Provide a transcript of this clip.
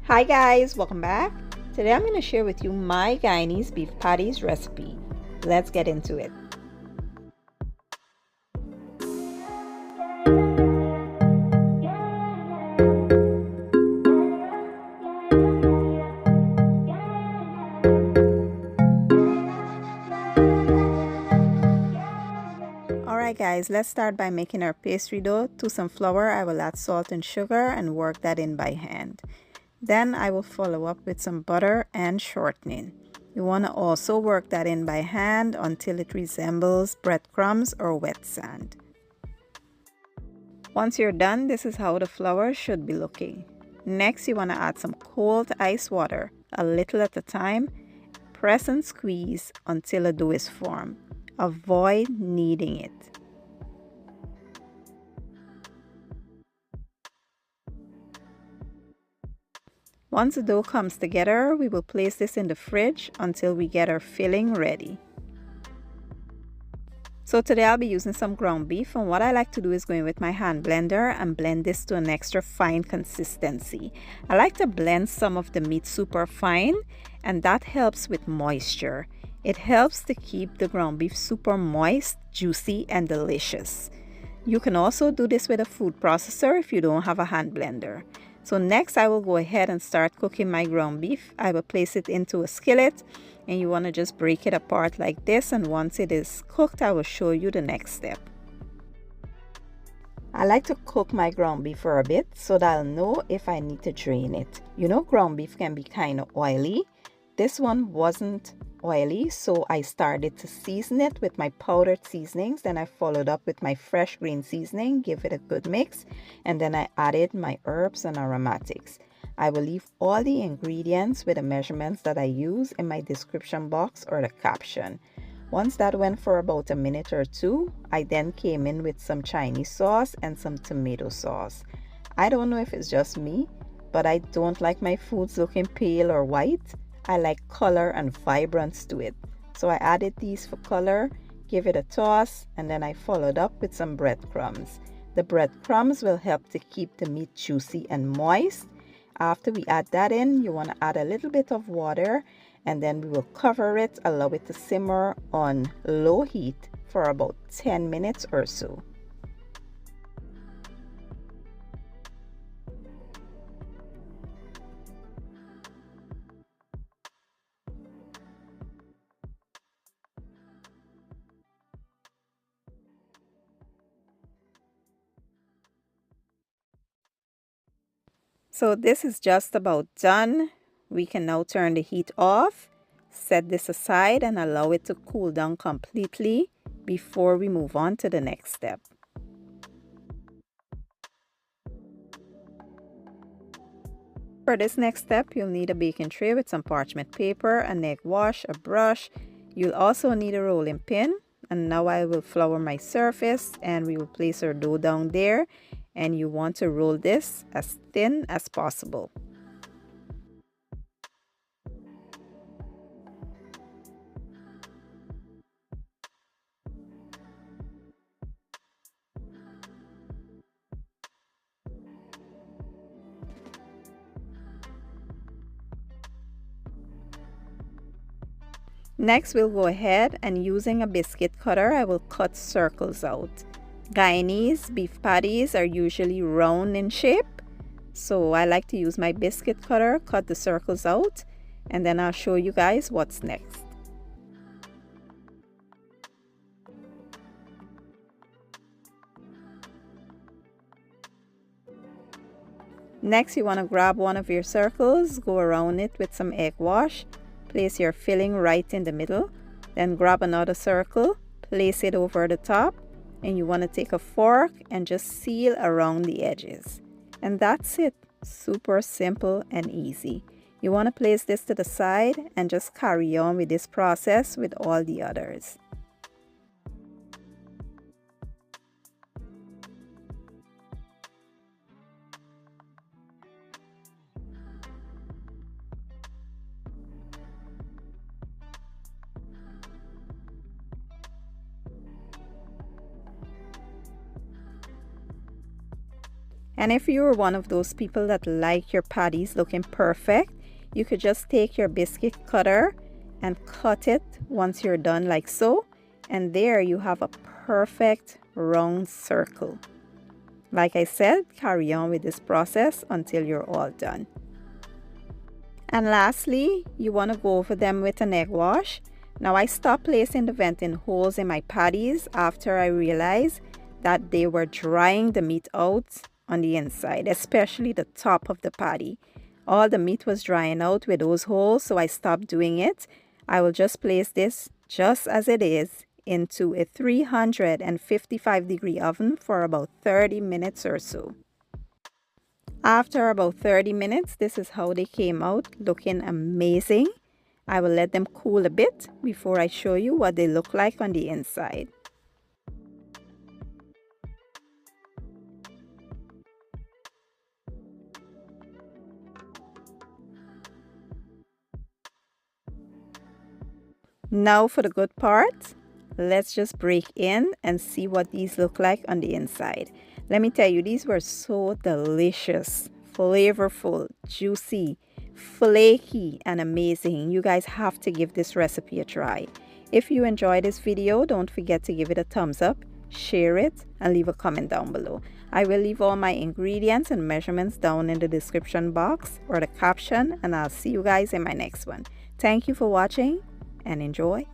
Hi guys, welcome back. Today I'm going to share with you my Guyanese beef patties recipe. Let's get into it. Alright guys, let's start by making our pastry dough. To some flour, I will add salt and sugar and work that in by hand. Then I will follow up with some butter and shortening. You want to also work that in by hand until it resembles breadcrumbs or wet sand. Once you're done, this is how the flour should be looking. Next, you want to add some cold ice water, a little at a time. Press and squeeze until a dough is formed. Avoid kneading it. Once the dough comes together, we will place this in the fridge until we get our filling ready. So today I'll be using some ground beef, and what I like to do is go in with my hand blender and blend this to an extra fine consistency. I like to blend some of the meat super fine, and that helps with moisture. It helps to keep the ground beef super moist, juicy, and delicious. You can also do this with a food processor if you don't have a hand blender. So next I will go ahead and start cooking my ground beef. I will place it into a skillet, and you want to just break it apart like this, and once it is cooked I will show you the next step. I like to cook my ground beef for a bit so that I'll know if I need to drain it. You know, ground beef can be kind of oily. This one wasn't oily, so I started to season it with my powdered seasonings. Then I followed up with my fresh green seasoning, give it a good mix, and then I added my herbs and aromatics. I will leave all the ingredients with the measurements that I use in my description box or the caption. Once that went for about a minute or two, I then came in with some Chinese sauce and some tomato sauce. I don't know if it's just me, but I don't like my foods looking pale or white. I like color and vibrance to it. So I added these for color, give it a toss, and then I followed up with some breadcrumbs. The breadcrumbs will help to keep the meat juicy and moist. After we add that in, you want to add a little bit of water, and then we will cover it, allow it to simmer on low heat for about 10 minutes or so. So this is just about done. We can now turn the heat off, set this aside, and allow it to cool down completely before we move on to the next step. For this next step, you'll need a baking tray with some parchment paper, an egg wash, a brush. You'll also need a rolling pin. And now I will flour my surface, and we will place our dough down there. And you want to roll this as thin as possible. Next, we'll go ahead and using a biscuit cutter, I will cut circles out. Guyanese beef patties are usually round in shape, so I like to use my biscuit cutter, cut the circles out, and then I'll show you guys what's next. Next, you want to grab one of your circles, go around it with some egg wash, place your filling right in the middle, then grab another circle, place it over the top, and you want to take a fork and just seal around the edges. And that's it. Super simple and easy. You want to place this to the side and just carry on with this process with all the others. And if you're one of those people that like your patties looking perfect, you could just take your biscuit cutter and cut it once you're done like so. And there you have a perfect round circle. Like I said, carry on with this process until you're all done. And lastly, you want to go over them with an egg wash. Now I stopped placing the venting holes in my patties after I realized that they were drying the meat out on the inside, especially the top of the patty. All the meat was drying out with those holes, so I stopped doing it. I will just place this just as it is into a 355-degree oven for about 30 minutes or so. After about 30 minutes, this is how they came out, looking amazing. I will let them cool a bit before I show you what they look like on the inside. Now for the good part, let's just break in and see what these look like on the inside. Let me tell you, these were so delicious, flavorful, juicy, flaky, and amazing. You guys have to give this recipe a try. If you enjoyed this video, don't forget to give it a thumbs up, share it, and leave a comment down below. I will leave all my ingredients and measurements down in the description box or the caption, and I'll see you guys in my next one. Thank you for watching and enjoy.